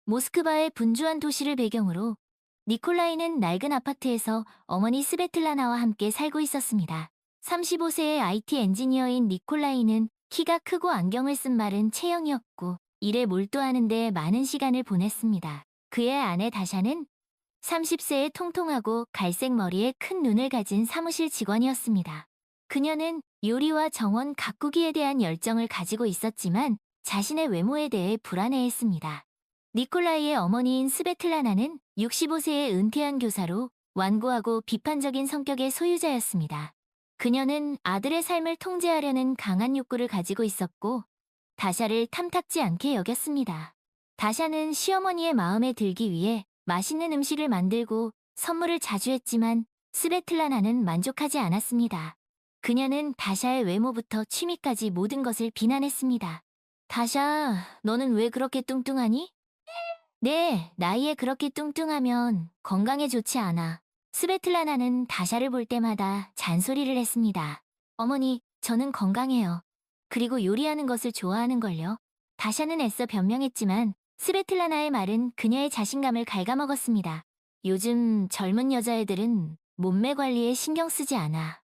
모스크바의 분주한 도시를 배경으로 니콜라이는 낡은 아파트에서 어머니 스베틀라나와 함께 살고 있었습니다. 35세의 IT 엔지니어인 니콜라이는 키가 크고 안경을 쓴 마른 체형이었고 일에 몰두하는 데 많은 시간을 보냈습니다. 그의 아내 다샤는 30세의 통통하고 갈색 머리에 큰 눈을 가진 사무실 직원이었습니다. 그녀는 요리와 정원 가꾸기에 대한 열정을 가지고 있었지만 자신의 외모에 대해 불안해했습니다. 니콜라이의 어머니인 스베틀라나는 65세의 은퇴한 교사로 완고하고 비판적인 성격의 소유자였습니다. 그녀는 아들의 삶을 통제하려는 강한 욕구를 가지고 있었고 다샤를 탐탁지 않게 여겼습니다. 다샤는 시어머니의 마음에 들기 위해 맛있는 음식을 만들고 선물을 자주 했지만 스베틀라나는 만족하지 않았습니다. 그녀는 다샤의 외모부터 취미까지 모든 것을 비난했습니다. 다샤, 너는 왜 그렇게 뚱뚱하니? 네, 나이에 그렇게 뚱뚱하면 건강에 좋지 않아. 스베틀라나는 다샤를 볼 때마다 잔소리를 했습니다. 어머니, 저는 건강해요. 그리고 요리하는 것을 좋아하는걸요. 다샤는 애써 변명했지만 스베틀라나의 말은 그녀의 자신감을 갉아먹었습니다. 요즘 젊은 여자애들은 몸매 관리에 신경 쓰지 않아.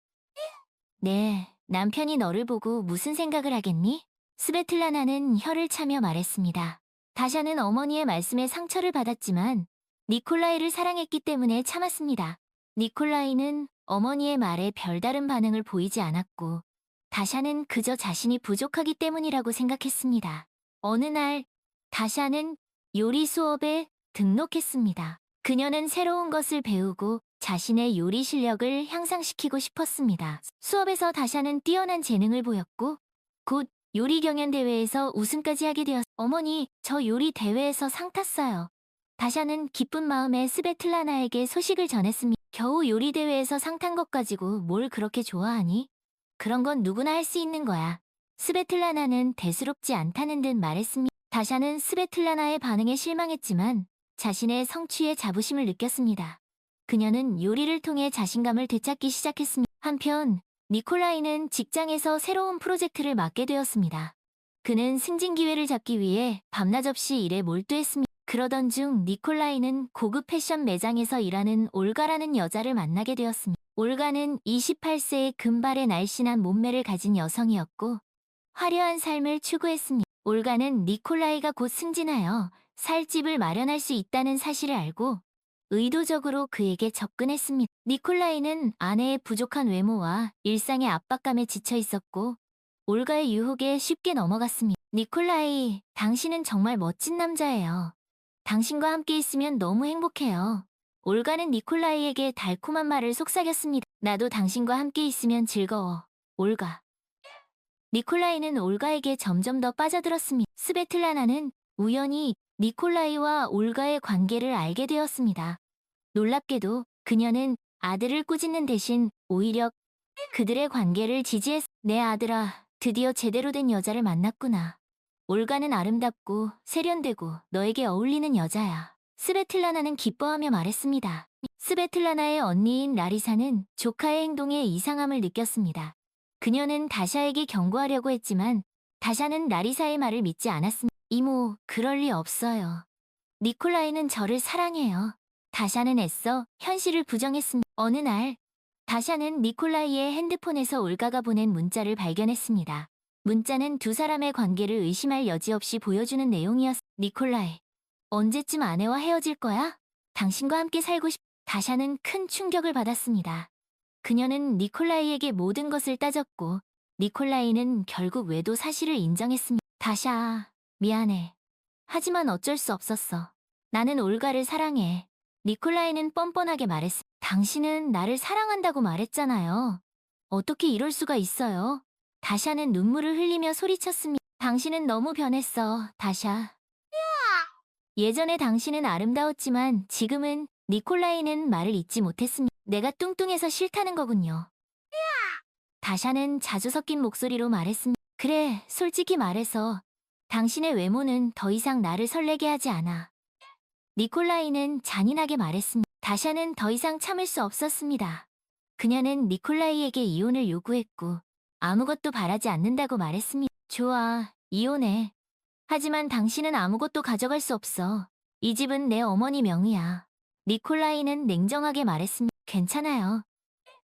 네, 남편이 너를 보고 무슨 생각을 하겠니? 스베틀라나는 혀를 차며 말했습니다. 다샤는 어머니의 말씀에 상처를 받았지만 니콜라이를 사랑했기 때문에 참았습니다. 니콜라이는 어머니의 말에 별다른 반응을 보이지 않았고 다샤는 그저 자신이 부족하기 때문이라고 생각했습니다. 어느 날 다샤는 요리 수업에 등록했습니다. 그녀는 새로운 것을 배우고 자신의 요리 실력을 향상시키고 싶었습니다. 수업에서 다샤는 뛰어난 재능을 보였고 곧 요리 경연 대회에서 우승까지 하게 되었. 어머니, 저 요리 대회에서 상 탔어요. 다샤는 기쁜 마음에 스베틀라나에게 소식을 전했습니다. 겨우 요리 대회에서 상 탄 것 가지고 뭘 그렇게 좋아하니? 그런 건 누구나 할 수 있는 거야. 스베틀라나는 대수롭지 않다는 듯 말했습니다. 다샤는 스베틀라나의 반응에 실망했지만 자신의 성취에 자부심을 느꼈습니다. 그녀는 요리를 통해 자신감을 되찾기 시작했습니다. 한편 니콜라이는 직장에서 새로운 프로젝트를 맡게 되었습니다. 그는 승진 기회를 잡기 위해 밤낮 없이 일에 몰두했습니다. 그러던 중 니콜라이는 고급 패션 매장에서 일하는 올가라는 여자를 만나게 되었습니다. 올가는 28세의 금발의 날씬한 몸매를 가진 여성이었고 화려한 삶을 추구했습니다. 올가는 니콜라이가 곧 승진하여 살 집을 마련할 수 있다는 사실을 알고 의도적으로 그에게 접근했습니다. 니콜라이는 아내의 부족한 외모와 일상의 압박감에 지쳐 있었고 올가의 유혹에 쉽게 넘어갔습니다. 니콜라이, 당신은 정말 멋진 남자예요. 당신과 함께 있으면 너무 행복해요. 올가는 니콜라이에게 달콤한 말을 속삭였습니다. 나도 당신과 함께 있으면 즐거워. 올가. 니콜라이는 올가에게 점점 더 빠져들었습니다. 스베틀라나는 우연히 니콜라이와 올가의 관계를 알게 되었습니다. 놀랍게도 그녀는 아들을 꾸짖는 대신 오히려 그들의 관계를 지지했. 내 아들아, 드디어 제대로 된 여자를 만났구나. 올가는 아름답고 세련되고 너에게 어울리는 여자야. 스베틀라나는 기뻐하며 말했습니다. 스베틀라나의 언니인 라리사는 조카의 행동에 이상함을 느꼈습니다. 그녀는 다샤에게 경고하려고 했지만 다샤는 라리사의 말을 믿지 않았습니다. 이모, 그럴 리 없어요. 니콜라이는 저를 사랑해요. 다샤는 애써 현실을 부정했습니다. 어느 날 다샤는 니콜라이의 핸드폰에서 올가가 보낸 문자를 발견했습니다. 문자는 두 사람의 관계를 의심할 여지 없이 보여주는 내용이었습니다. 니콜라이, 언제쯤 아내와 헤어질 거야? 당신과 함께 살고 싶... 다샤는 큰 충격을 받았습니다. 그녀는 니콜라이에게 모든 것을 따졌고 니콜라이는 결국 외도 사실을 인정했습니다. 다샤, 미안해. 하지만 어쩔 수 없었어. 나는 올가를 사랑해. 니콜라이는 뻔뻔하게 말했습니다. 당신은 나를 사랑한다고 말했잖아요. 어떻게 이럴 수가 있어요? 다샤는 눈물을 흘리며 소리쳤습니다. 당신은 너무 변했어, 다샤. 예전에 당신은 아름다웠지만 지금은 니콜라이는 말을 잊지 못했습니다. 내가 뚱뚱해서 싫다는 거군요. 다샤는 자주 섞인 목소리로 말했습니다. 그래, 솔직히 말해서 당신의 외모는 더 이상 나를 설레게 하지 않아. 니콜라이는 잔인하게 말했습니다. 다샤는 더 이상 참을 수 없었습니다. 그녀는 니콜라이에게 이혼을 요구했고 아무것도 바라지 않는다고 말했습니다. 좋아, 이혼해. 하지만 당신은 아무것도 가져갈 수 없어. 이 집은 내 어머니 명의야. 니콜라이는 냉정하게 말했습니다. 괜찮아요.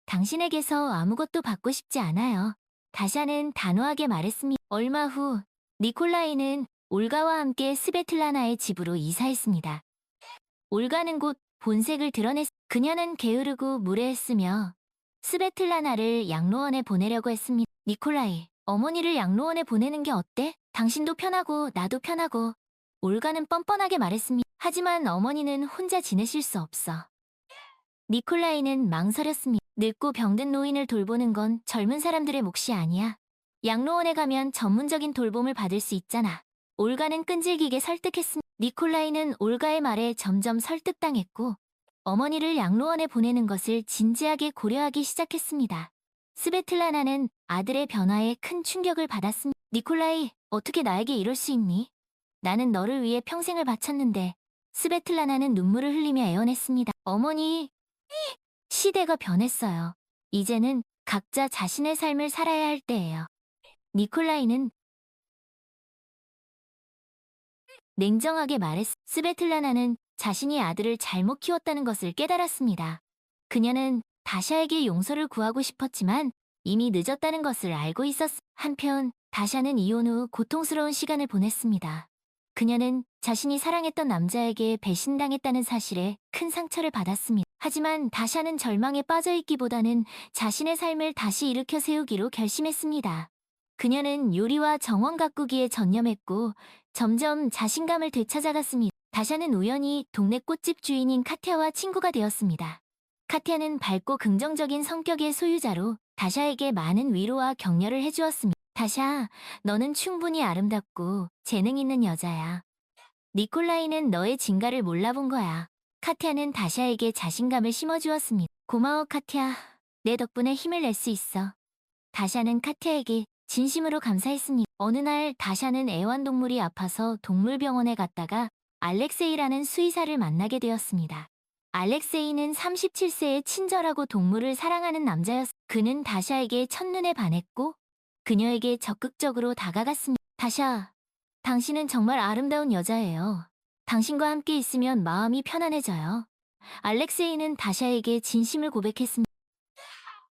당신에게서 아무것도 받고 싶지 않아요. 다샤는 단호하게 말했습니다. 얼마 후 니콜라이는 올가와 함께 스베틀라나의 집으로 이사했습니다. 올가는 곧 본색을 드러냈. 그녀는 게으르고 무례했으며 스베틀라나를 양로원에 보내려고 했습니다. 니콜라이, 어머니를 양로원에 보내는 게 어때? 당신도 편하고 나도 편하고. 올가는 뻔뻔하게 말했습니다. 하지만 어머니는 혼자 지내실 수 없어. 니콜라이는 망설였습니다. 늙고 병든 노인을 돌보는 건 젊은 사람들의 몫이 아니야. 양로원에 가면 전문적인 돌봄을 받을 수 있잖아. 올가는 끈질기게 설득했습니다. 니콜라이는 올가의 말에 점점 설득당했고 어머니를 양로원에 보내는 것을 진지하게 고려하기 시작했습니다. 스베틀라나는 아들의 변화에 큰 충격을 받았습니다. 니콜라이, 어떻게 나에게 이럴 수 있니? 나는 너를 위해 평생을 바쳤는데. 스베틀라나는 눈물을 흘리며 애원했습니다. 어머니, 시대가 변했어요. 이제는 각자 자신의 삶을 살아야 할 때예요. 니콜라이는 냉정하게 말했습니다. 스베틀라나는 자신이 아들을 잘못 키웠다는 것을 깨달았습니다. 그녀는 다샤에게 용서를 구하고 싶었지만 이미 늦었다는 것을 알고 있었습니다. 한편 다샤는 이혼 후 고통스러운 시간을 보냈습니다. 그녀는 자신이 사랑했던 남자에게 배신당했다는 사실에 큰 상처를 받았습니다. 하지만 다샤는 절망에 빠져있기보다는 자신의 삶을 다시 일으켜 세우기로 결심했습니다. 그녀는 요리와 정원 가꾸기에 전념했고 점점 자신감을 되찾아갔습니다. 다샤는 우연히 동네 꽃집 주인인 카티아와 친구가 되었습니다. 카티아는 밝고 긍정적인 성격의 소유자로 다샤에게 많은 위로와 격려를 해주었습니다. 다샤, 너는 충분히 아름답고 재능 있는 여자야. 니콜라이는 너의 진가를 몰라본 거야. 카티아는 다샤에게 자신감을 심어주었습니다. 고마워, 카티아. 내 덕분에 힘을 낼 수 있어. 다샤는 카티아에게 진심으로 감사했습니다. 어느 날 다샤는 애완동물이 아파서 동물병원에 갔다가 알렉세이라는 수의사를 만나게 되었습니다. 알렉세이는 37세의 친절하고 동물을 사랑하는 남자였습니다. 그는 다샤에게 첫눈에 반했고 그녀에게 적극적으로 다가갔습니다. 다샤, 당신은 정말 아름다운 여자예요. 당신과 함께 있으면 마음이 편안해져요. 알렉세이는 다샤에게 진심을 고백했습니다.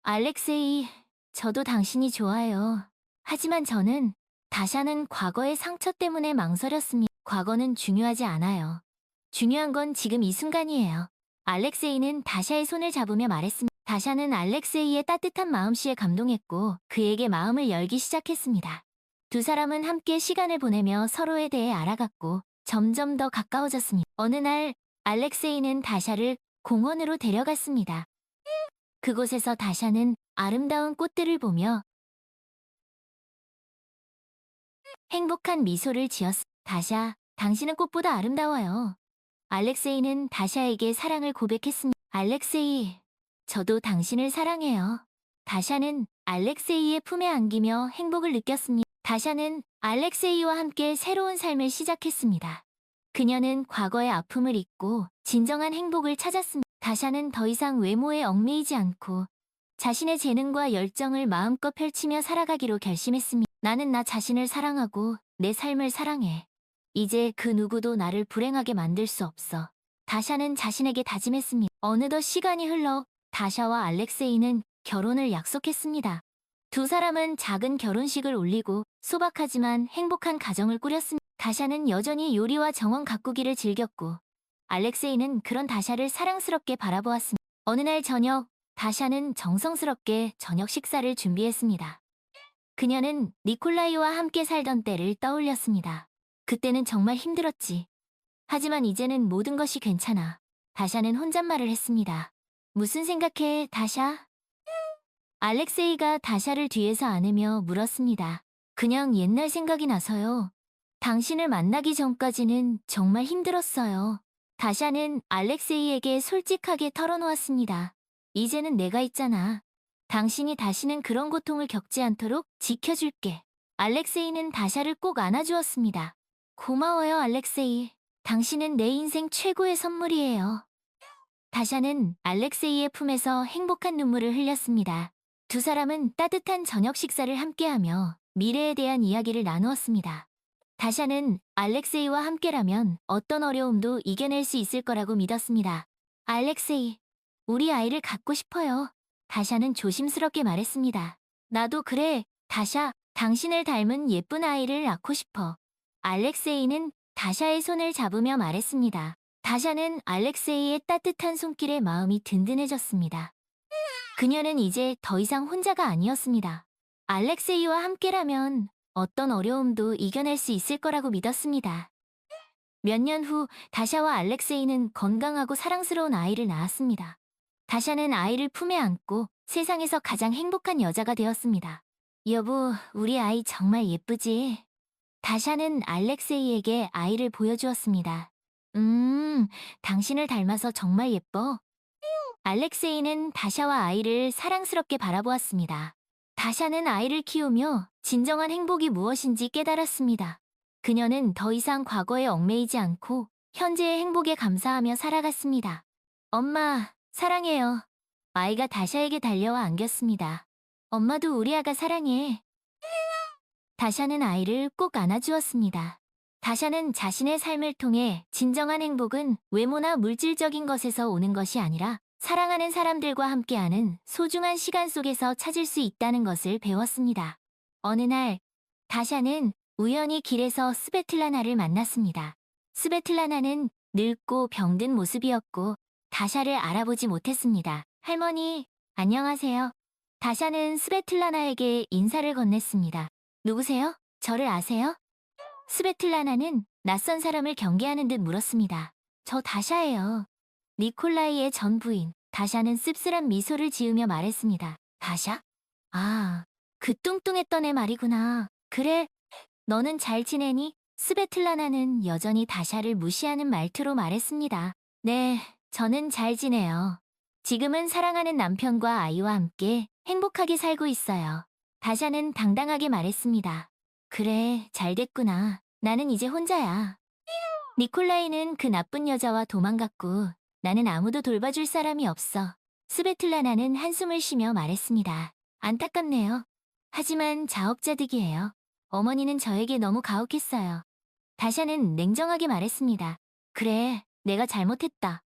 알렉세이, 저도 당신이 좋아요. 하지만 다샤는 과거의 상처 때문에 망설였습니다. 과거는 중요하지 않아요. 중요한 건 지금 이 순간이에요. 알렉세이는 다샤의 손을 잡으며 말했습니다. 다샤는 알렉세이의 따뜻한 마음씨에 감동했고 그에게 마음을 열기 시작했습니다. 두 사람은 함께 시간을 보내며 서로에 대해 알아갔고 점점 더 가까워졌습니다. 어느 날 알렉세이는 다샤를 공원으로 데려갔습니다. 그곳에서 다샤는 아름다운 꽃들을 보며 행복한 미소를 지었습니다. 다샤, 당신은 꽃보다 아름다워요. 알렉세이는 다샤에게 사랑을 고백했습니다. 알렉세이, 저도 당신을 사랑해요. 다샤는 알렉세이의 품에 안기며 행복을 느꼈습니다. 다샤는 알렉세이와 함께 새로운 삶을 시작했습니다. 그녀는 과거의 아픔을 잊고 진정한 행복을 찾았습니다. 다샤는 더 이상 외모에 얽매이지 않고 자신의 재능과 열정을 마음껏 펼치며 살아가기로 결심했습니다. 나는 나 자신을 사랑하고 내 삶을 사랑해. 이제 그 누구도 나를 불행하게 만들 수 없어. 다샤는 자신에게 다짐했습니다. 어느덧 시간이 흘러 다샤와 알렉세이는 결혼을 약속했습니다. 두 사람은 작은 결혼식을 올리고 소박하지만 행복한 가정을 꾸렸습니다. 다샤는 여전히 요리와 정원 가꾸기를 즐겼고 알렉세이는 그런 다샤를 사랑스럽게 바라보았습니다. 어느 날 저녁, 다샤는 정성스럽게 저녁 식사를 준비했습니다. 그녀는 니콜라이와 함께 살던 때를 떠올렸습니다. 그때는 정말 힘들었지. 하지만 이제는 모든 것이 괜찮아. 다샤는 혼잣말을 했습니다. 무슨 생각해, 다샤? 알렉세이가 다샤를 뒤에서 안으며 물었습니다. 그냥 옛날 생각이 나서요. 당신을 만나기 전까지는 정말 힘들었어요. 다샤는 알렉세이에게 솔직하게 털어놓았습니다. 이제는 내가 있잖아. 당신이 다시는 그런 고통을 겪지 않도록 지켜줄게. 알렉세이는 다샤를 꼭 안아주었습니다. 고마워요, 알렉세이. 당신은 내 인생 최고의 선물이에요. 다샤는 알렉세이의 품에서 행복한 눈물을 흘렸습니다. 두 사람은 따뜻한 저녁 식사를 함께하며 미래에 대한 이야기를 나누었습니다. 다샤는 알렉세이와 함께라면 어떤 어려움도 이겨낼 수 있을 거라고 믿었습니다. 알렉세이, 우리 아이를 갖고 싶어요. 다샤는 조심스럽게 말했습니다. 나도 그래, 다샤, 당신을 닮은 예쁜 아이를 낳고 싶어. 알렉세이는 다샤의 손을 잡으며 말했습니다. 다샤는 알렉세이의 따뜻한 손길에 마음이 든든해졌습니다. 그녀는 이제 더 이상 혼자가 아니었습니다. 알렉세이와 함께라면 어떤 어려움도 이겨낼 수 있을 거라고 믿었습니다. 몇 년 후 다샤와 알렉세이는 건강하고 사랑스러운 아이를 낳았습니다. 다샤는 아이를 품에 안고 세상에서 가장 행복한 여자가 되었습니다. 여보, 우리 아이 정말 예쁘지? 다샤는 알렉세이에게 아이를 보여주었습니다. 당신을 닮아서 정말 예뻐. 알렉세이는 다샤와 아이를 사랑스럽게 바라보았습니다. 다샤는 아이를 키우며 진정한 행복이 무엇인지 깨달았습니다. 그녀는 더 이상 과거에 얽매이지 않고 현재의 행복에 감사하며 살아갔습니다. 엄마, 사랑해요. 아이가 다샤에게 달려와 안겼습니다. 엄마도 우리 아가 사랑해. 다샤는 아이를 꼭 안아주었습니다. 다샤는 자신의 삶을 통해 진정한 행복은 외모나 물질적인 것에서 오는 것이 아니라 사랑하는 사람들과 함께하는 소중한 시간 속에서 찾을 수 있다는 것을 배웠습니다. 어느 날, 다샤는 우연히 길에서 스베틀라나를 만났습니다. 스베틀라나는 늙고 병든 모습이었고 다샤를 알아보지 못했습니다. 할머니, 안녕하세요. 다샤는 스베틀라나에게 인사를 건넸습니다. 누구세요? 저를 아세요? 스베틀라나는 낯선 사람을 경계하는 듯 물었습니다. 저 다샤예요. 니콜라이의 전 부인. 다샤는 씁쓸한 미소를 지으며 말했습니다. 다샤? 아, 그 뚱뚱했던 애 말이구나. 그래, 너는 잘 지내니? 스베틀라나는 여전히 다샤를 무시하는 말투로 말했습니다. 네, 저는 잘 지내요. 지금은 사랑하는 남편과 아이와 함께 행복하게 살고 있어요. 다샤는 당당하게 말했습니다. 그래, 잘 됐구나. 나는 이제 혼자야. 니콜라이는 그 나쁜 여자와 도망갔고 나는 아무도 돌봐줄 사람이 없어. 스베틀라나는 한숨을 쉬며 말했습니다. 안타깝네요. 하지만 자업자득이에요. 어머니는 저에게 너무 가혹했어요. 다샤는 냉정하게 말했습니다. 그래, 내가 잘못했다.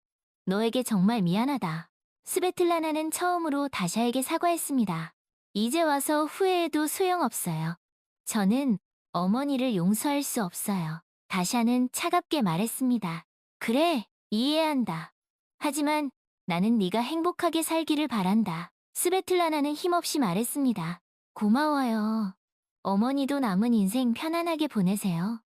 너에게 정말 미안하다. 스베틀라나는 처음으로 다샤에게 사과했습니다. 이제 와서 후회해도 소용없어요. 저는 어머니를 용서할 수 없어요. 다샤는 차갑게 말했습니다. 그래, 이해한다. 하지만 나는 네가 행복하게 살기를 바란다. 스베틀라나는 힘없이 말했습니다. 고마워요. 어머니도 남은 인생 편안하게 보내세요.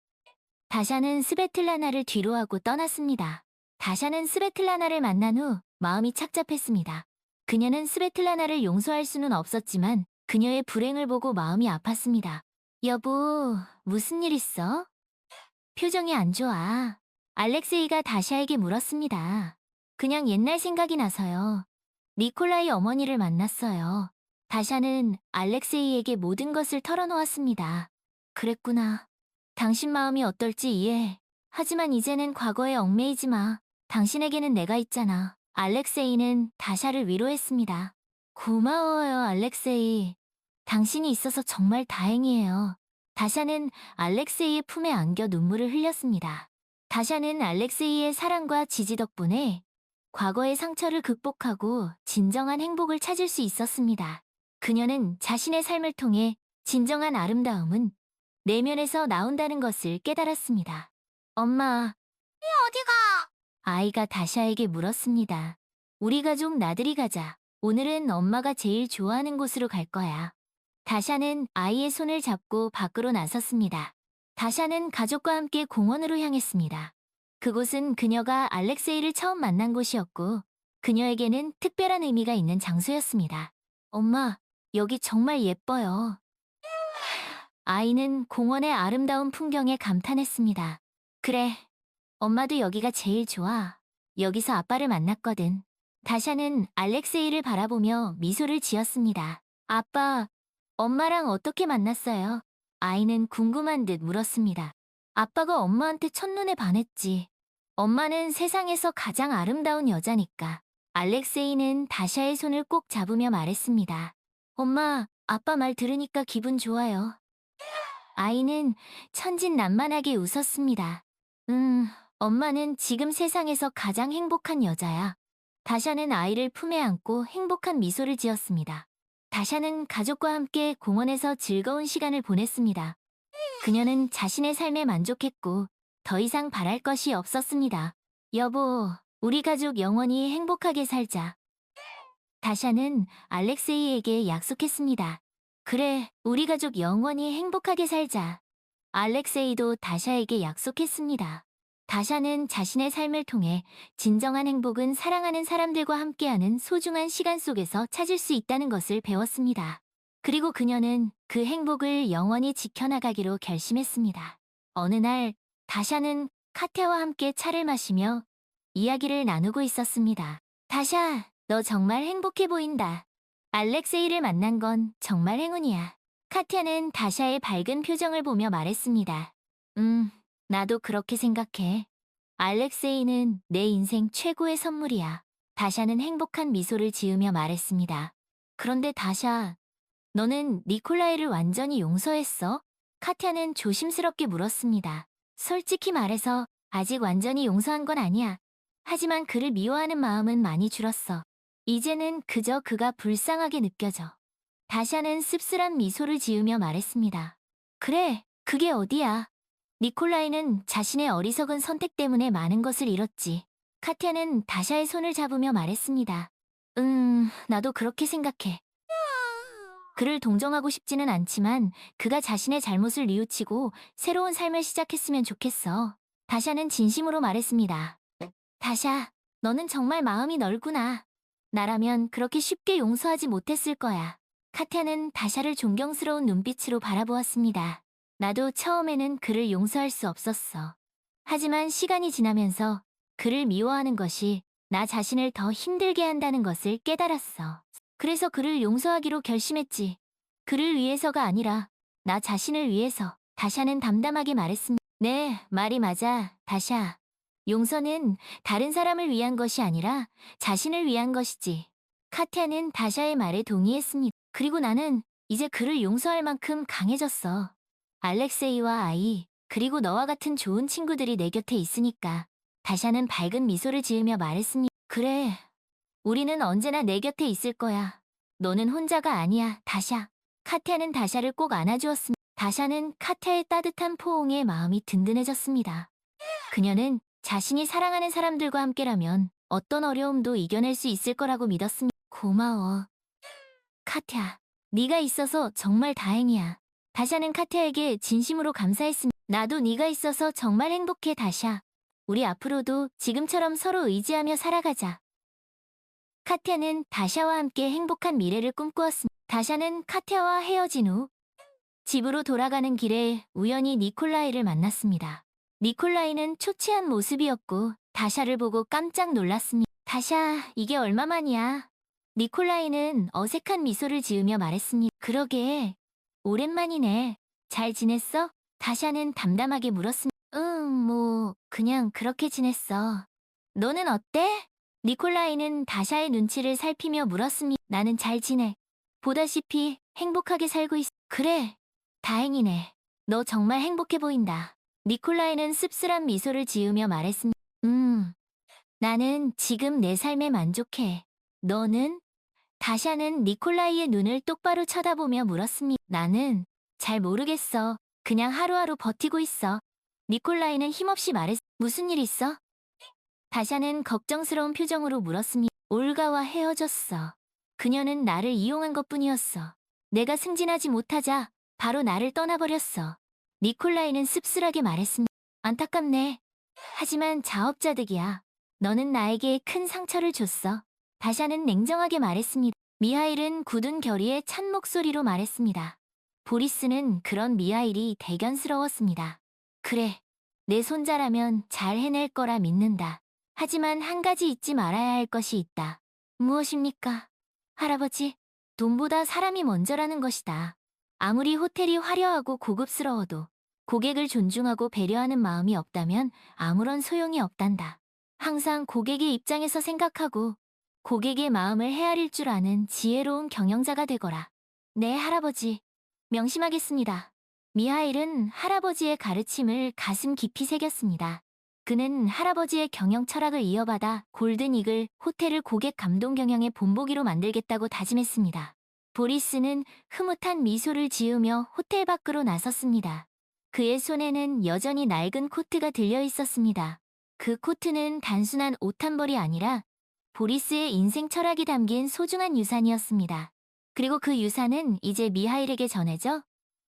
다샤는 스베틀라나를 뒤로하고 떠났습니다. 다샤는 스베틀라나를 만난 후 마음이 착잡했습니다. 그녀는 스베틀라나를 용서할 수는 없었지만 그녀의 불행을 보고 마음이 아팠습니다. 여보, 무슨 일 있어? 표정이 안 좋아. 알렉세이가 다샤에게 물었습니다. 그냥 옛날 생각이 나서요. 니콜라이 어머니를 만났어요. 다샤는 알렉세이에게 모든 것을 털어놓았습니다. 그랬구나. 당신 마음이 어떨지 이해해. 하지만 이제는 과거에 얽매이지 마. 당신에게는 내가 있잖아. 알렉세이는 다샤를 위로했습니다. 고마워요, 알렉세이. 당신이 있어서 정말 다행이에요. 다샤는 알렉세이의 품에 안겨 눈물을 흘렸습니다. 다샤는 알렉세이의 사랑과 지지 덕분에 과거의 상처를 극복하고 진정한 행복을 찾을 수 있었습니다. 그녀는 자신의 삶을 통해 진정한 아름다움은 내면에서 나온다는 것을 깨달았습니다. 엄마, 어디가? 아이가 다샤에게 물었습니다. 우리 가족 나들이 가자. 오늘은 엄마가 제일 좋아하는 곳으로 갈 거야. 다샤는 아이의 손을 잡고 밖으로 나섰습니다. 다샤는 가족과 함께 공원으로 향했습니다. 그곳은 그녀가 알렉세이를 처음 만난 곳이었고 그녀에게는 특별한 의미가 있는 장소였습니다. 엄마, 여기 정말 예뻐요. 아이는 공원의 아름다운 풍경에 감탄했습니다. 그래, 엄마도 여기가 제일 좋아. 여기서 아빠를 만났거든. 다샤는 알렉세이를 바라보며 미소를 지었습니다. 아빠, 엄마랑 어떻게 만났어요? 아이는 궁금한 듯 물었습니다. 아빠가 엄마한테 첫눈에 반했지. 엄마는 세상에서 가장 아름다운 여자니까. 알렉세이는 다샤의 손을 꼭 잡으며 말했습니다. 엄마, 아빠 말 들으니까 기분 좋아요. 아이는 천진난만하게 웃었습니다. 엄마는 지금 세상에서 가장 행복한 여자야. 다샤는 아이를 품에 안고 행복한 미소를 지었습니다. 다샤는 가족과 함께 공원에서 즐거운 시간을 보냈습니다. 그녀는 자신의 삶에 만족했고 더 이상 바랄 것이 없었습니다. 여보, 우리 가족 영원히 행복하게 살자. 다샤는 알렉세이에게 약속했습니다. 그래, 우리 가족 영원히 행복하게 살자. 알렉세이도 다샤에게 약속했습니다. 다샤는 자신의 삶을 통해 진정한 행복은 사랑하는 사람들과 함께하는 소중한 시간 속에서 찾을 수 있다는 것을 배웠습니다. 그리고 그녀는 그 행복을 영원히 지켜나가기로 결심했습니다. 어느 날, 다샤는 카테와 함께 차를 마시며 이야기를 나누고 있었습니다. 다샤, 너 정말 행복해 보인다. 알렉세이를 만난 건 정말 행운이야. 카티아는 다샤의 밝은 표정을 보며 말했습니다. 나도 그렇게 생각해. 알렉세이는 내 인생 최고의 선물이야. 다샤는 행복한 미소를 지으며 말했습니다. 그런데 다샤, 너는 니콜라이를 완전히 용서했어? 카티아는 조심스럽게 물었습니다. 솔직히 말해서 아직 완전히 용서한 건 아니야. 하지만 그를 미워하는 마음은 많이 줄었어. 이제는 그저 그가 불쌍하게 느껴져. 다샤는 씁쓸한 미소를 지으며 말했습니다. 그래, 그게 어디야. 니콜라이는 자신의 어리석은 선택 때문에 많은 것을 잃었지. 카티아는 다샤의 손을 잡으며 말했습니다. 나도 그렇게 생각해. 그를 동정하고 싶지는 않지만 그가 자신의 잘못을 뉘우치고 새로운 삶을 시작했으면 좋겠어. 다샤는 진심으로 말했습니다. 다샤, 너는 정말 마음이 넓구나. 나라면 그렇게 쉽게 용서하지 못했을 거야. 카티아는 다샤를 존경스러운 눈빛으로 바라보았습니다. 나도 처음에는 그를 용서할 수 없었어. 하지만 시간이 지나면서 그를 미워하는 것이 나 자신을 더 힘들게 한다는 것을 깨달았어. 그래서 그를 용서하기로 결심했지. 그를 위해서가 아니라 나 자신을 위해서. 다샤는 담담하게 말했습니다. 네, 말이 맞아, 다샤. 용서는 다른 사람을 위한 것이 아니라 자신을 위한 것이지. 카티아는 다샤의 말에 동의했습니다. 그리고 나는 이제 그를 용서할 만큼 강해졌어. 알렉세이와 아이, 그리고 너와 같은 좋은 친구들이 내 곁에 있으니까. 다샤는 밝은 미소를 지으며 말했습니다. 그래, 우리는 언제나 내 곁에 있을 거야. 너는 혼자가 아니야, 다샤. 카티아는 다샤를 꼭 안아주었습니다. 다샤는 카티아의 따뜻한 포옹에 마음이 든든해졌습니다. 그녀는 자신이 사랑하는 사람들과 함께라면 어떤 어려움도 이겨낼 수 있을 거라고 믿었습니다. 고마워. 카티아, 네가 있어서 정말 다행이야. 다샤는 카티아에게 진심으로 감사했습니다. 나도 네가 있어서 정말 행복해, 다샤. 우리 앞으로도 지금처럼 서로 의지하며 살아가자. 카티아는 다샤와 함께 행복한 미래를 꿈꾸었습니다. 다샤는 카티아와 헤어진 후 집으로 돌아가는 길에 우연히 니콜라이를 만났습니다. 니콜라이는 초췌한 모습이었고 다샤를 보고 깜짝 놀랐습니다. 다샤, 이게 얼마만이야? 니콜라이는 어색한 미소를 지으며 말했습니다. 그러게, 오랜만이네. 잘 지냈어? 다샤는 담담하게 물었습니다. 그냥 그렇게 지냈어. 너는 어때? 니콜라이는 다샤의 눈치를 살피며 물었습니다. 나는 잘 지내. 보다시피 행복하게 살고 있어. 그래, 다행이네. 너 정말 행복해 보인다. 니콜라이는 씁쓸한 미소를 지으며 말했습니다. 나는 지금 내 삶에 만족해. 너는? 다샤는 니콜라이의 눈을 똑바로 쳐다보며 물었습니다. 나는 잘 모르겠어. 그냥 하루하루 버티고 있어. 니콜라이는 힘없이 말했. 무슨 일 있어? 다샤는 걱정스러운 표정으로 물었습니다. 올가와 헤어졌어. 그녀는 나를 이용한 것뿐이었어. 내가 승진하지 못하자 바로 나를 떠나버렸어. 니콜라이는 씁쓸하게 말했습니다. 안타깝네. 하지만 자업자득이야. 너는 나에게 큰 상처를 줬어. 다샤는 냉정하게 말했습니다. 미하일은 굳은 결의에 찬 목소리로 말했습니다. 보리스는 그런 미하일이 대견스러웠습니다. 그래, 내 손자라면 잘 해낼 거라 믿는다. 하지만 한 가지 잊지 말아야 할 것이 있다. 무엇입니까? 할아버지, 돈보다 사람이 먼저라는 것이다. 아무리 호텔이 화려하고 고급스러워도 고객을 존중하고 배려하는 마음이 없다면 아무런 소용이 없단다. 항상 고객의 입장에서 생각하고 고객의 마음을 헤아릴 줄 아는 지혜로운 경영자가 되거라. 네, 할아버지. 명심하겠습니다. 미하일은 할아버지의 가르침을 가슴 깊이 새겼습니다. 그는 할아버지의 경영 철학을 이어받아 골든이글 호텔을 고객 감동 경영의 본보기로 만들겠다고 다짐했습니다. 보리스는 흐뭇한 미소를 지으며 호텔 밖으로 나섰습니다. 그의 손에는 여전히 낡은 코트가 들려 있었습니다. 그 코트는 단순한 옷 한 벌이 아니라 보리스의 인생 철학이 담긴 소중한 유산이었습니다. 그리고 그 유산은 이제 미하일에게 전해져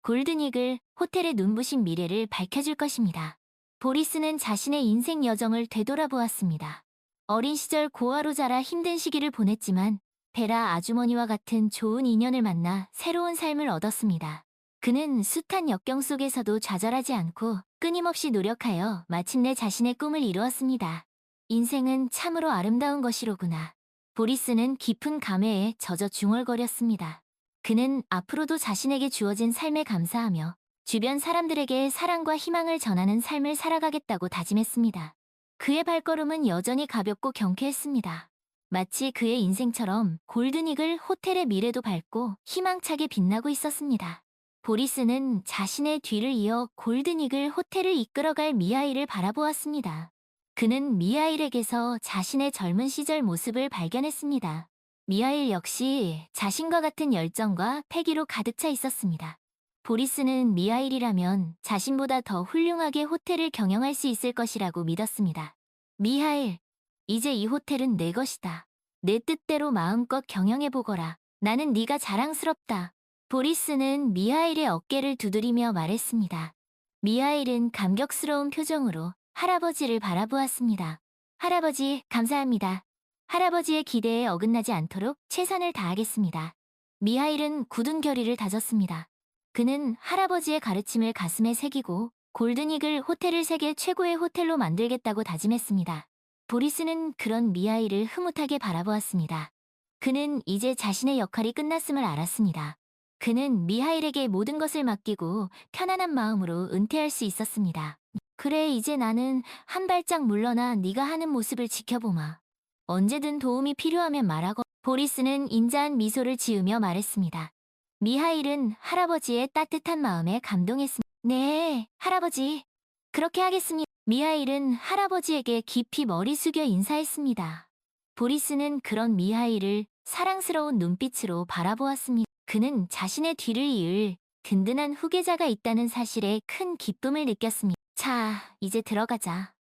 골든이글 호텔의 눈부신 미래를 밝혀줄 것입니다. 보리스는 자신의 인생 여정을 되돌아보았습니다. 어린 시절 고아로 자라 힘든 시기를 보냈지만 베라 아주머니와 같은 좋은 인연을 만나 새로운 삶을 얻었습니다. 그는 숱한 역경 속에서도 좌절하지 않고 끊임없이 노력하여 마침내 자신의 꿈을 이루었습니다. 인생은 참으로 아름다운 것이로구나. 보리스는 깊은 감회에 젖어 중얼거렸습니다. 그는 앞으로도 자신에게 주어진 삶에 감사하며 주변 사람들에게 사랑과 희망을 전하는 삶을 살아가겠다고 다짐했습니다. 그의 발걸음은 여전히 가볍고 경쾌했습니다. 마치 그의 인생처럼 골든이글 호텔의 미래도 밝고 희망차게 빛나고 있었습니다. 보리스는 자신의 뒤를 이어 골든이글 호텔을 이끌어갈 미하일을 바라보았습니다. 그는 미하일에게서 자신의 젊은 시절 모습을 발견했습니다. 미하일 역시 자신과 같은 열정과 패기로 가득 차 있었습니다. 보리스는 미하일이라면 자신보다 더 훌륭하게 호텔을 경영할 수 있을 것이라고 믿었습니다. 미하일, 이제 이 호텔은 내 것이다. 내 뜻대로 마음껏 경영해보거라. 나는 네가 자랑스럽다. 보리스는 미하일의 어깨를 두드리며 말했습니다. 미하일은 감격스러운 표정으로 할아버지를 바라보았습니다. 할아버지, 감사합니다. 할아버지의 기대에 어긋나지 않도록 최선을 다하겠습니다. 미하일은 굳은 결의를 다졌습니다. 그는 할아버지의 가르침을 가슴에 새기고 골든이글 호텔을 세계 최고의 호텔로 만들겠다고 다짐했습니다. 보리스는 그런 미하일을 흐뭇하게 바라보았습니다. 그는 이제 자신의 역할이 끝났음을 알았습니다. 그는 미하일에게 모든 것을 맡기고 편안한 마음으로 은퇴할 수 있었습니다. 그래, 이제 나는 한 발짝 물러나 네가 하는 모습을 지켜보마. 언제든 도움이 필요하면 말하고. 보리스는 인자한 미소를 지으며 말했습니다. 미하일은 할아버지의 따뜻한 마음에 감동했습니다. 네, 할아버지. 그렇게 하겠습니다. 미하일은 할아버지에게 깊이 머리 숙여 인사했습니다. 보리스는 그런 미하일을 사랑스러운 눈빛으로 바라보았습니다. 그는 자신의 뒤를 이을 든든한 후계자가 있다는 사실에 큰 기쁨을 느꼈습니다. 자, 이제 들어가자.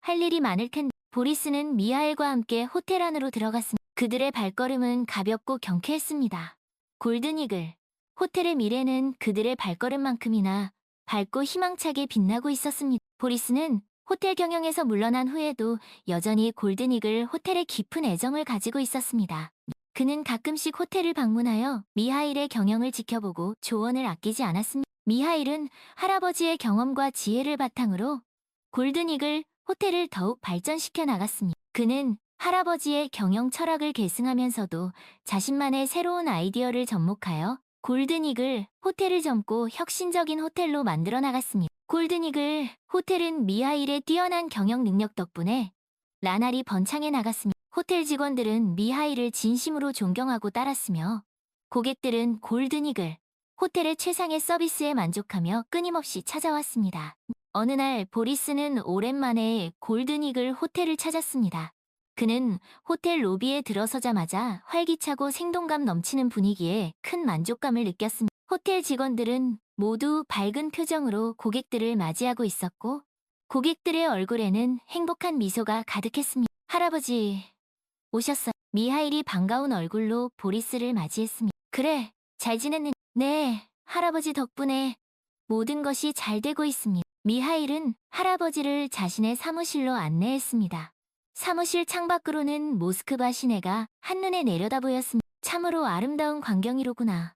할 일이 많을 텐데. 보리스는 미하일과 함께 호텔 안으로 들어갔습니다. 그들의 발걸음은 가볍고 경쾌했습니다. 골든이글 호텔의 미래는 그들의 발걸음만큼이나 밝고 희망차게 빛나고 있었습니다. 보리스는 호텔 경영에서 물러난 후에도 여전히 골든이글 호텔에 깊은 애정을 가지고 있었습니다. 그는 가끔씩 호텔을 방문하여 미하일의 경영을 지켜보고 조언을 아끼지 않았습니다. 미하일은 할아버지의 경험과 지혜를 바탕으로 골든이글 호텔을 더욱 발전시켜 나갔습니다. 그는 할아버지의 경영 철학을 계승하면서도 자신만의 새로운 아이디어를 접목하여 골든이글 호텔을 젊고 혁신적인 호텔로 만들어 나갔습니다. 골든이글 호텔은 미하일의 뛰어난 경영 능력 덕분에 나날이 번창해 나갔습니다. 호텔 직원들은 미하일을 진심으로 존경하고 따랐으며 고객들은 골든이글 호텔의 최상의 서비스에 만족하며 끊임없이 찾아왔습니다. 어느 날 보리스는 오랜만에 골든이글 호텔을 찾았습니다. 그는 호텔 로비에 들어서자마자 활기차고 생동감 넘치는 분위기에 큰 만족감을 느꼈습니다. 호텔 직원들은 모두 밝은 표정으로 고객들을 맞이하고 있었고 고객들의 얼굴에는 행복한 미소가 가득했습니다. 할아버지, 오셨어요. 미하일이 반가운 얼굴로 보리스를 맞이했습니다. 그래, 잘 지냈는? 네, 할아버지 덕분에 모든 것이 잘 되고 있습니다. 미하일은 할아버지를 자신의 사무실로 안내했습니다. 사무실 창밖으로는 모스크바 시내가 한눈에 내려다 보였습니다. 참으로 아름다운 광경이로구나.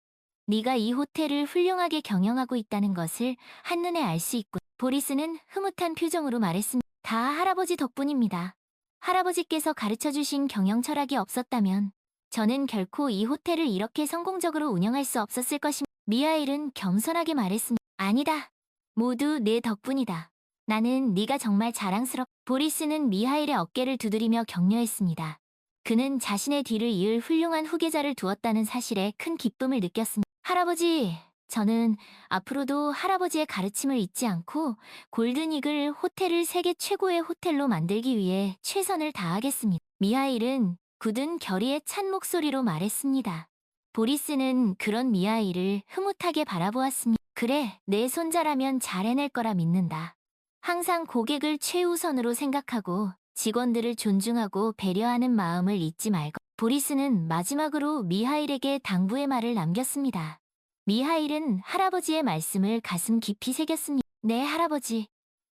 네가 이 호텔을 훌륭하게 경영하고 있다는 것을 한눈에 알 수 있군. 보리스는 흐뭇한 표정으로 말했습니다. 다 할아버지 덕분입니다. 할아버지께서 가르쳐주신 경영 철학이 없었다면 저는 결코 이 호텔을 이렇게 성공적으로 운영할 수 없었을 것입니다. 미하일은 겸손하게 말했습니다. 아니다. 모두 내 덕분이다. 나는 네가 정말 자랑스럽. 보리스는 미하일의 어깨를 두드리며 격려했습니다. 그는 자신의 뒤를 이을 훌륭한 후계자를 두었다는 사실에 큰 기쁨을 느꼈습니다. 할아버지, 저는 앞으로도 할아버지의 가르침을 잊지 않고 골든이글 호텔을 세계 최고의 호텔로 만들기 위해 최선을 다하겠습니다. 미하일은 굳은 결의에 찬 목소리로 말했습니다. 보리스는 그런 미하일을 흐뭇하게 바라보았습니다. 그래, 내 손자라면 잘 해낼 거라 믿는다. 항상 고객을 최우선으로 생각하고 직원들을 존중하고 배려하는 마음을 잊지 말고. 보리스는 마지막으로 미하일에게 당부의 말을 남겼습니다. 미하일은 할아버지의 말씀을 가슴 깊이 새겼습니다. 네, 할아버지.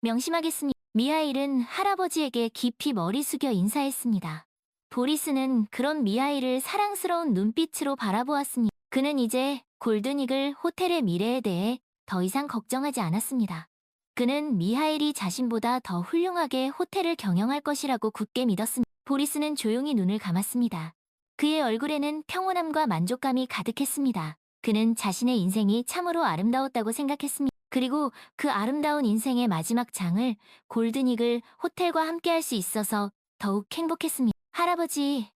명심하겠습니다. 미하일은 할아버지에게 깊이 머리 숙여 인사했습니다. 보리스는 그런 미하일을 사랑스러운 눈빛으로 바라보았습니다. 그는 이제 골든이글 호텔의 미래에 대해 더 이상 걱정하지 않았습니다. 그는 미하일이 자신보다 더 훌륭하게 호텔을 경영할 것이라고 굳게 믿었습니다. 보리스는 조용히 눈을 감았습니다. 그의 얼굴에는 평온함과 만족감이 가득했습니다. 그는 자신의 인생이 참으로 아름다웠다고 생각했습니다. 그리고 그 아름다운 인생의 마지막 장을 골든이글 호텔과 함께할 수 있어서 더욱 행복했습니다. 할아버지,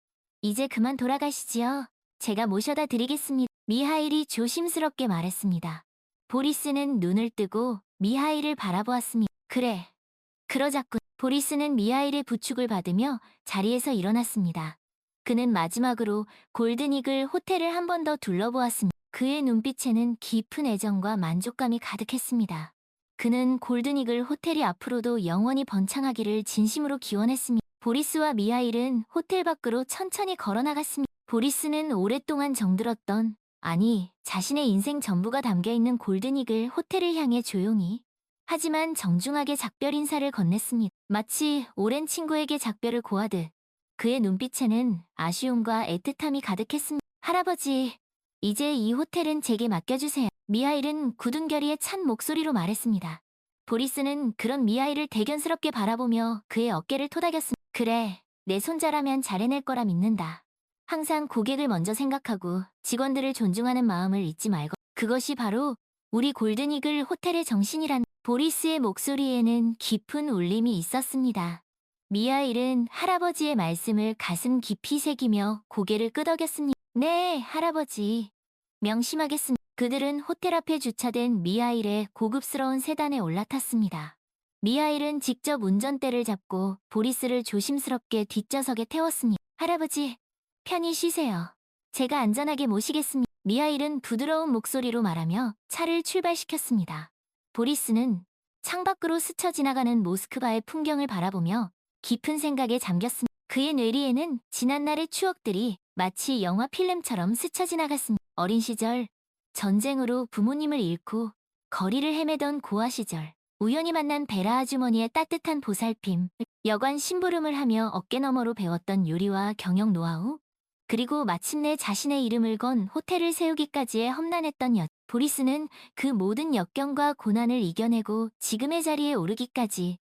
이제 그만 돌아가시지요. 제가 모셔다 드리겠습니다. 미하일이 조심스럽게 말했습니다. 보리스는 눈을 뜨고 미하일을 바라보았습니다. 그래, 그러자군. 보리스는 미하일의 부축을 받으며 자리에서 일어났습니다. 그는 마지막으로 골든이글 호텔을 한 번 더 둘러보았습니다. 그의 눈빛에는 깊은 애정과 만족감이 가득했습니다. 그는 골든이글 호텔이 앞으로도 영원히 번창하기를 진심으로 기원했습니다. 보리스와 미하일은 호텔 밖으로 천천히 걸어나갔습니다. 보리스는 오랫동안 정들었던, 아니, 자신의 인생 전부가 담겨있는 골든이글 호텔을 향해 조용히, 하지만 정중하게 작별 인사를 건넸습니다. 마치 오랜 친구에게 작별을 고하듯 그의 눈빛에는 아쉬움과 애틋함이 가득했습니다. 할아버지, 이제 이 호텔은 제게 맡겨주세요. 미하일은 굳은 결의에 찬 목소리로 말했습니다. 보리스는 그런 미하일을 대견스럽게 바라보며 그의 어깨를 토닥였습니다. 그래, 내 손자라면 잘 해낼 거라 믿는다. 항상 고객을 먼저 생각하고 직원들을 존중하는 마음을 잊지 말고. 그것이 바로 우리 골든이글 호텔의 정신이란. 보리스의 목소리에는 깊은 울림이 있었습니다. 미하일은 할아버지의 말씀을 가슴 깊이 새기며 고개를 끄덕였습니다. 네, 할아버지. 명심하겠습니다. 그들은 호텔 앞에 주차된 미하일의 고급스러운 세단에 올라탔습니다. 미하일은 직접 운전대를 잡고 보리스를 조심스럽게 뒷좌석에 태웠습니다. 할아버지, 편히 쉬세요. 제가 안전하게 모시겠습니다. 미하일은 부드러운 목소리로 말하며 차를 출발시켰습니다. 보리스는 창밖으로 스쳐 지나가는 모스크바의 풍경을 바라보며 깊은 생각에 잠겼습니다. 그의 뇌리에는 지난날의 추억들이 마치 영화 필름처럼 스쳐 지나갔습니다. 어린 시절, 전쟁으로 부모님을 잃고 거리를 헤매던 고아 시절, 우연히 만난 베라 아주머니의 따뜻한 보살핌, 여관 심부름을 하며 어깨너머로 배웠던 요리와 경영 노하우, 그리고 마침내 자신의 이름을 건 호텔을 세우기까지의 험난했던 여. 보리스는 그 모든 역경과 고난을 이겨내고 지금의 자리에 오르기까지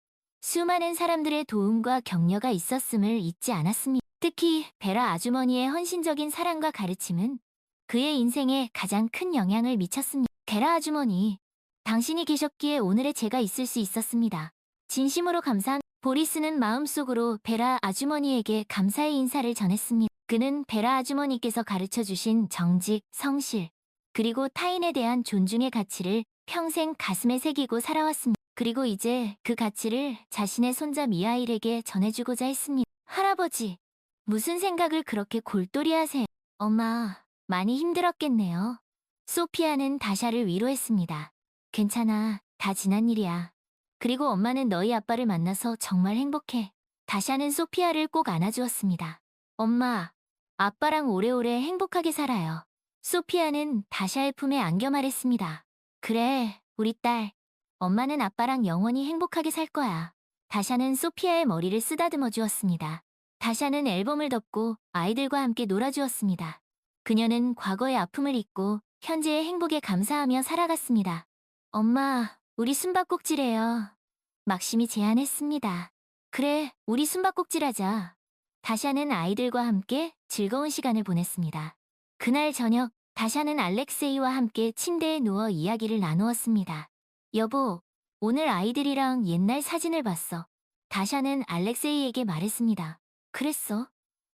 수많은 사람들의 도움과 격려가 있었음을 잊지 않았습니다. 특히 베라 아주머니의 헌신적인 사랑과 가르침은 그의 인생에 가장 큰 영향을 미쳤습니다. 베라 아주머니, 당신이 계셨기에 오늘의 제가 있을 수 있었습니다. 진심으로 감사합니다. 보리스는 마음속으로 베라 아주머니에게 감사의 인사를 전했습니다. 그는 베라 아주머니께서 가르쳐주신 정직, 성실, 그리고 타인에 대한 존중의 가치를 평생 가슴에 새기고 살아왔습니다. 그리고 이제 그 가치를 자신의 손자 미하일에게 전해주고자 했습니다. 할아버지, 무슨 생각을 그렇게 골똘히 하세요? 엄마, 많이 힘들었겠네요. 소피아는 다샤를 위로했습니다. 괜찮아, 다 지난 일이야. 그리고 엄마는 너희 아빠를 만나서 정말 행복해. 다샤는 소피아를 꼭 안아주었습니다. 엄마, 아빠랑 오래오래 행복하게 살아요. 소피아는 다샤의 품에 안겨 말했습니다. 그래, 우리 딸. 엄마는 아빠랑 영원히 행복하게 살 거야. 다샤는 소피아의 머리를 쓰다듬어 주었습니다. 다샤는 앨범을 덮고 아이들과 함께 놀아주었습니다. 그녀는 과거의 아픔을 잊고 현재의 행복에 감사하며 살아갔습니다. 엄마, 우리 숨바꼭질해요. 막심이 제안했습니다. 그래, 우리 숨바꼭질하자. 다샤는 아이들과 함께 즐거운 시간을 보냈습니다. 그날 저녁, 다샤는 알렉세이와 함께 침대에 누워 이야기를 나누었습니다. 여보, 오늘 아이들이랑 옛날 사진을 봤어. 다샤는 알렉세이에게 말했습니다. 그랬어?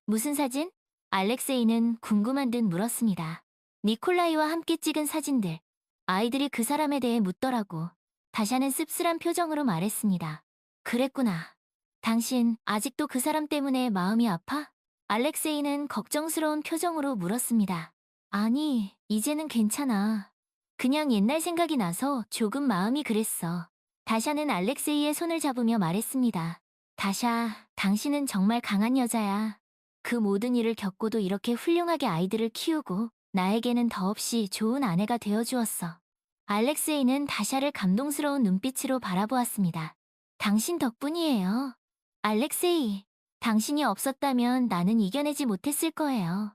무슨 사진? 알렉세이는 궁금한 듯 물었습니다. 니콜라이와 함께 찍은 사진들. 아이들이 그 사람에 대해 묻더라고. 다샤는 씁쓸한 표정으로 말했습니다. 그랬구나. 당신 아직도 그 사람 때문에 마음이 아파? 알렉세이는 걱정스러운 표정으로 물었습니다. 아니, 이제는 괜찮아. 그냥 옛날 생각이 나서 조금 마음이 그랬어. 다샤는 알렉세이의 손을 잡으며 말했습니다. 다샤, 당신은 정말 강한 여자야. 그 모든 일을 겪고도 이렇게 훌륭하게 아이들을 키우고 나에게는 더없이 좋은 아내가 되어주었어. 알렉세이는 다샤를 감동스러운 눈빛으로 바라보았습니다. 당신 덕분이에요. 알렉세이, 당신이 없었다면 나는 이겨내지 못했을 거예요.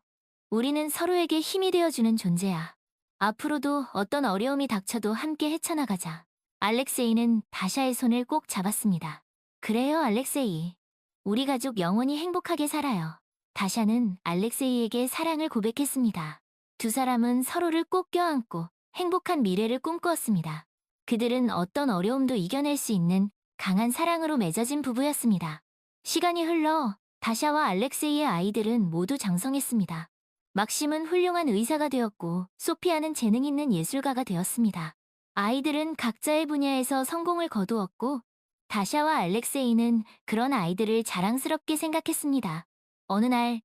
우리는 서로에게 힘이 되어주는 존재야. 앞으로도 어떤 어려움이 닥쳐도 함께 헤쳐나가자. 알렉세이는 다샤의 손을 꼭 잡았습니다. 그래요, 알렉세이. 우리 가족 영원히 행복하게 살아요. 다샤는 알렉세이에게 사랑을 고백했습니다. 두 사람은 서로를 꼭 껴안고 행복한 미래를 꿈꾸었습니다. 그들은 어떤 어려움도 이겨낼 수 있는 강한 사랑으로 맺어진 부부였습니다. 시간이 흘러 다샤와 알렉세이의 아이들은 모두 장성했습니다. 막심은 훌륭한 의사가 되었고 소피아는 재능 있는 예술가가 되었습니다. 아이들은 각자의 분야에서 성공을 거두었고 다샤와 알렉세이는 그런 아이들을 자랑스럽게 생각했습니다. 어느 날,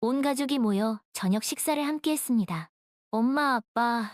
온 가족이 모여 저녁 식사를 함께 했습니다. 엄마, 아빠,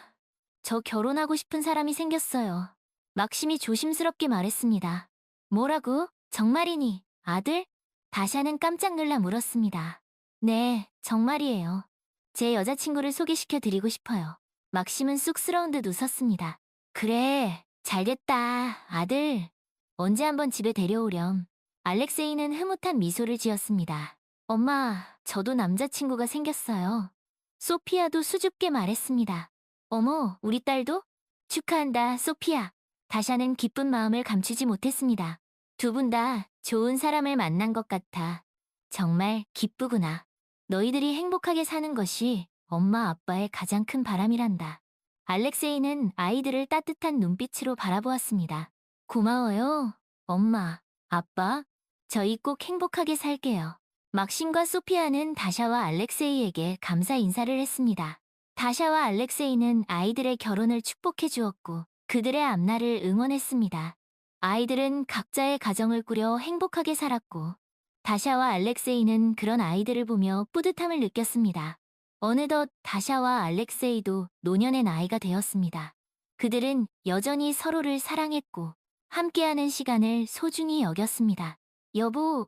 저 결혼하고 싶은 사람이 생겼어요. 막심이 조심스럽게 말했습니다. 뭐라고? 정말이니? 아들? 다샤는 깜짝 놀라 물었습니다. 네, 정말이에요. 제 여자친구를 소개시켜 드리고 싶어요. 막심은 쑥스러운 듯 웃었습니다. 그래, 잘됐다, 아들. 언제 한번 집에 데려오렴. 알렉세이는 흐뭇한 미소를 지었습니다. 엄마, 저도 남자친구가 생겼어요. 소피아도 수줍게 말했습니다. 어머, 우리 딸도? 축하한다, 소피아. 다샤는 기쁜 마음을 감추지 못했습니다. 두 분 다 좋은 사람을 만난 것 같아. 정말 기쁘구나. 너희들이 행복하게 사는 것이 엄마 아빠의 가장 큰 바람이란다. 알렉세이는 아이들을 따뜻한 눈빛으로 바라보았습니다. 고마워요, 엄마, 아빠. 저희 꼭 행복하게 살게요. 막심과 소피아는 다샤와 알렉세이에게 감사 인사를 했습니다. 다샤와 알렉세이는 아이들의 결혼을 축복해 주었고 그들의 앞날을 응원했습니다. 아이들은 각자의 가정을 꾸려 행복하게 살았고 다샤와 알렉세이는 그런 아이들을 보며 뿌듯함을 느꼈습니다. 어느덧 다샤와 알렉세이도 노년의 나이가 되었습니다. 그들은 여전히 서로를 사랑했고 함께하는 시간을 소중히 여겼습니다. 여보,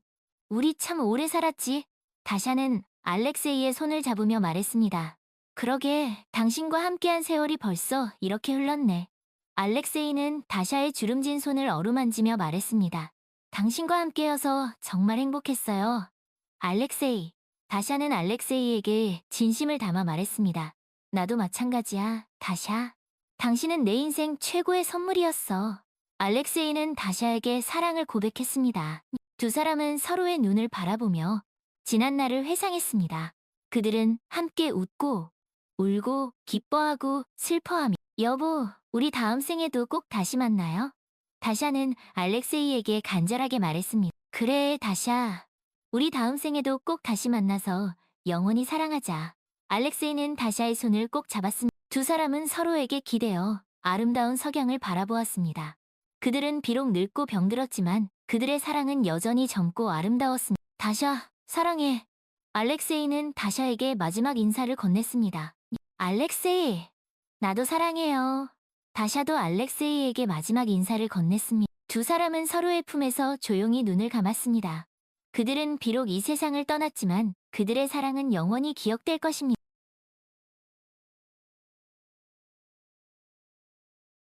우리 참 오래 살았지? 다샤는 알렉세이의 손을 잡으며 말했습니다. 그러게, 당신과 함께한 세월이 벌써 이렇게 흘렀네. 알렉세이는 다샤의 주름진 손을 어루만지며 말했습니다. 당신과 함께여서 정말 행복했어요. 알렉세이. 다샤는 알렉세이에게 진심을 담아 말했습니다. 나도 마찬가지야, 다샤. 당신은 내 인생 최고의 선물이었어. 알렉세이는 다샤에게 사랑을 고백했습니다. 두 사람은 서로의 눈을 바라보며 지난 날을 회상했습니다. 그들은 함께 웃고, 울고, 기뻐하고, 슬퍼하며 여보, 우리 다음 생에도 꼭 다시 만나요? 다샤는 알렉세이에게 간절하게 말했습니다. 그래, 다샤. 우리 다음 생에도 꼭 다시 만나서 영원히 사랑하자. 알렉세이는 다샤의 손을 꼭 잡았습니다. 두 사람은 서로에게 기대어 아름다운 석양을 바라보았습니다. 그들은 비록 늙고 병들었지만 그들의 사랑은 여전히 젊고 아름다웠습니다. 다샤, 사랑해. 알렉세이는 다샤에게 마지막 인사를 건넸습니다. 알렉세이, 나도 사랑해요. 다샤도 알렉세이에게 마지막 인사를 건넸습니다. 두 사람은 서로의 품에서 조용히 눈을 감았습니다. 그들은 비록 이 세상을 떠났지만 그들의 사랑은 영원히 기억될 것입니다.